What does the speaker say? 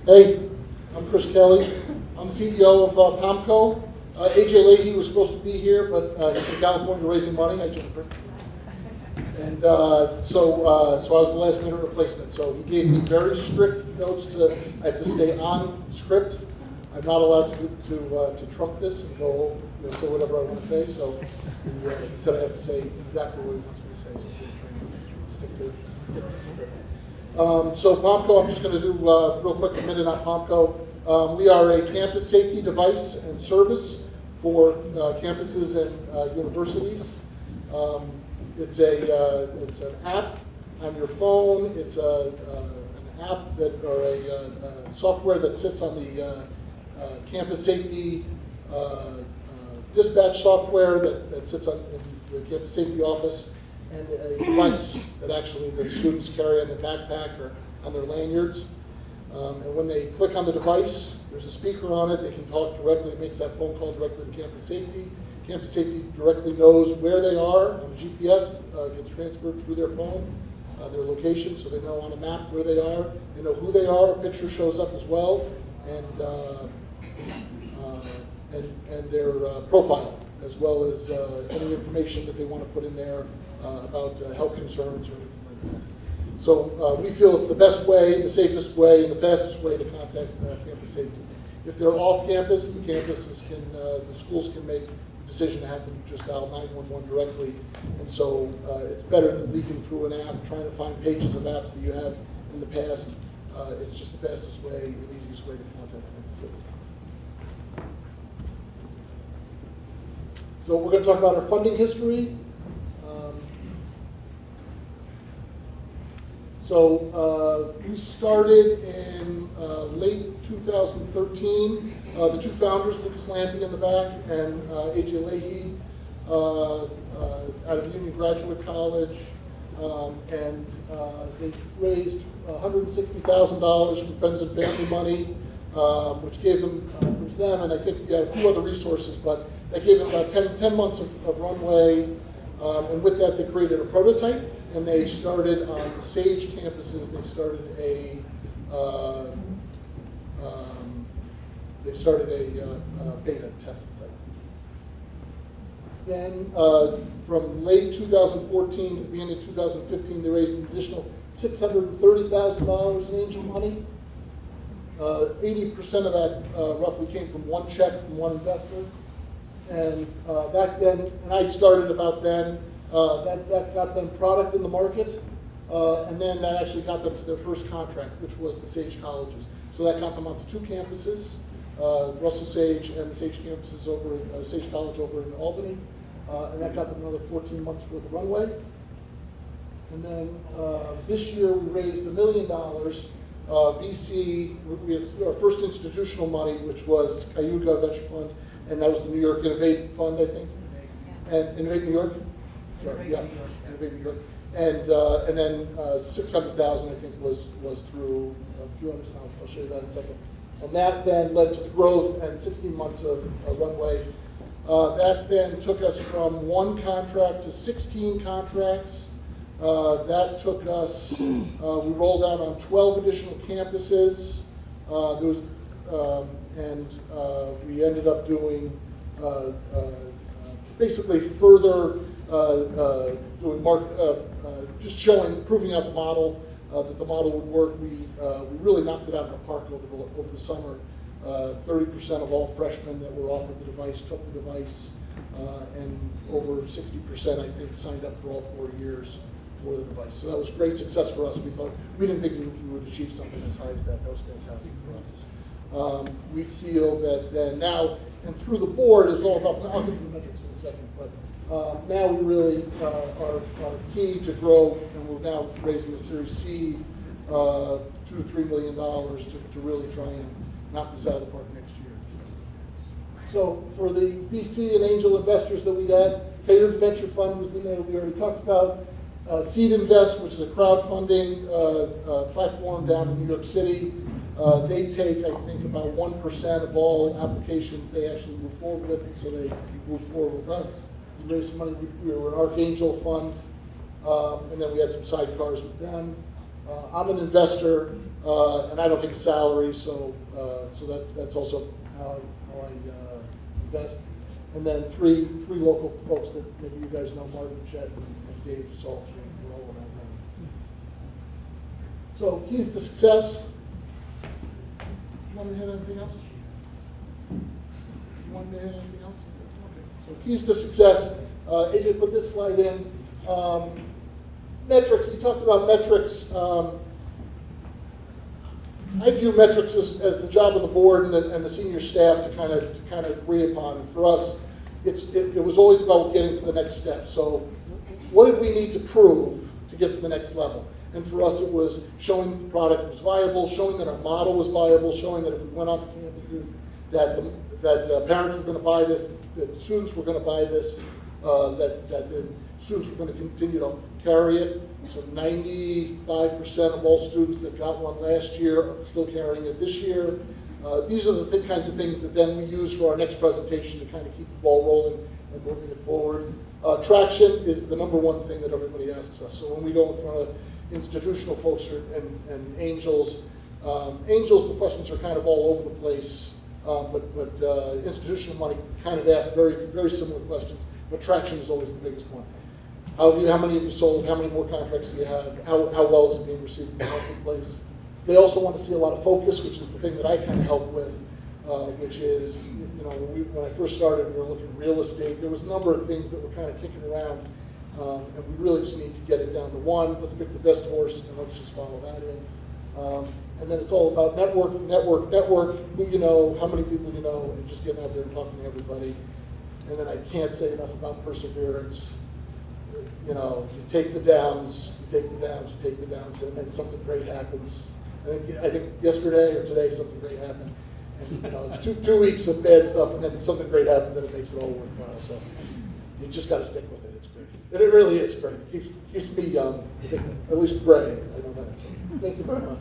Hey, I'm Chris Kelly. I'm the CEO of POMCO. AJ Leahy was supposed to be here, but he's in California raising money. Hi, Jennifer. And so I was the last minute replacement. So he gave me very strict notes I have to stay on script. I'm not allowed to trump this and go say whatever I want to say. So he said I have to say exactly what he wants me to say. So I'm going to stick to the script. So POMCO, I'm just going to do real quick a minute on POMCO. We are a campus safety device and service for campuses and universities. It's an app on your phone. It's an app or a software that sits on the campus safety dispatch software that sits in the campus safety office, and a device that actually the students carry on their backpack or on their lanyards. And when they click on the device, there's a speaker on it. They can talk directly. It makes that phone call directly to campus safety. Campus safety directly knows where they are on the GPS, gets transferred through their phone, their location, so they know on the map where they are. They know who they are. A picture shows up as well, and their profile, as well as any information that they want to put in there about health concerns or anything like that. So we feel it's the best way, the safest way, and the fastest way to contact campus safety. If they're off campus, the schools can make a decision to have them just dial 911 directly. And so it's better than leafing through an app, trying to find pages of apps that you have in the past. It's just the fastest way and easiest way to contact campus safety. So we're going to talk about our funding history. So we started in late 2013. The two founders, Lucas Lampy in the back and AJ Leahy, out of Union Graduate College, and they raised $160,000 from friends and family money, which gave them, and I think a few other resources, but that gave them about 10 months of runway. And with that, they created a prototype, and they started on the Sage campuses. They started a beta testing site. Then, from late 2014 to the beginning of 2015, they raised an additional $630,000 in angel money. 80% of that roughly came from one check from one investor. And back then, and I started about then, that got them product in the market, and then that actually got them to their first contract, which was the Sage colleges. So that got them onto two campuses, Russell Sage and the Sage campuses over Sage College over in Albany, and that got them another 14 months worth of runway. And then this year we raised $1 million. VC, we had our first institutional money, which was Cayuga Venture Fund, and that was the New York Innovate Fund, I think. And Innovate New York? Sorry, yeah, Innovate New York. And then 600,000, I think, was through a few others. I'll show you that in a second. And that then led to the growth and 16 months of runway. That then took us from one contract to 16 contracts. That took us, we rolled out on 12 additional campuses. We ended up doing basically further doing just proving out the model, that the model would work. We really knocked it out of the park over the summer. 30% of all freshmen that were offered the device took the device, and over 60%, I think, signed up for all 4 years for the device. So that was great success for us. We didn't think we would achieve something as high as that. That was fantastic for us. We feel that then now, and through the board is all about, I'll get to the metrics in a second, but now we really are key to grow, and we're now raising a Series C, $2 to $3 million to really try and knock this out of the park next year. So for the VC and angel investors that we had, Cayuga Venture Fund was in there, we already talked about. Seed Invest, which is a crowdfunding platform down in New York City. They take, I think, about 1% of all applications they actually move forward with, and so they move forward with us. We raised money. We were an Archangel fund, and then we had some sidecars with them. I'm an investor. and I don't take a salary, so that's also how I invest. And then three local folks that maybe you guys know, Martin, Chet, and Dave Salt, we're all around them. So keys to success. Do you want me to hit anything else? You want me to hit anything else? Okay. So keys to success. AJ put this slide in. Metrics. He talked about metrics. I view metrics as the job of the board and the senior staff to kind of agree upon. And for us, it was always about getting to the next step. So, what did we need to prove to get to the next level? And for us, it was showing the product was viable, showing that our model was viable, showing that if we went out to campuses, that parents were going to buy this, that students were going to buy this, that the students were going to continue to carry it. So 95% of all students that got one last year are still carrying it this year. These are the kinds of things that then we use for our next presentation to kind of keep the ball rolling and moving it forward. Traction is the number one thing that everybody asks us. So when we go in front of institutional folks and angels, the questions are kind of all over the place, but institutional money kind of asks very, very similar questions, but traction is always the biggest one. How many have you sold? How many more contracts do you have? How well is it being received in the marketplace? They also want to see a lot of focus, which is the thing that I kind of help with, which is, when I first started, we were looking at real estate. There was a number of things that were kind of kicking around, and we really just need to get it down to one. Let's pick the best horse, and let's just follow that in. And then it's all about network, who you know, how many people you know, and just getting out there and talking to everybody. And then I can't say enough about perseverance. You take the downs, and then something great happens. I think yesterday or today something great happened. And it's two weeks of bad stuff, and then something great happens, and it makes it all worthwhile. So you just got to stick with it. It's great. And it really is great. It keeps me young, at least gray. I know that. So thank you very much.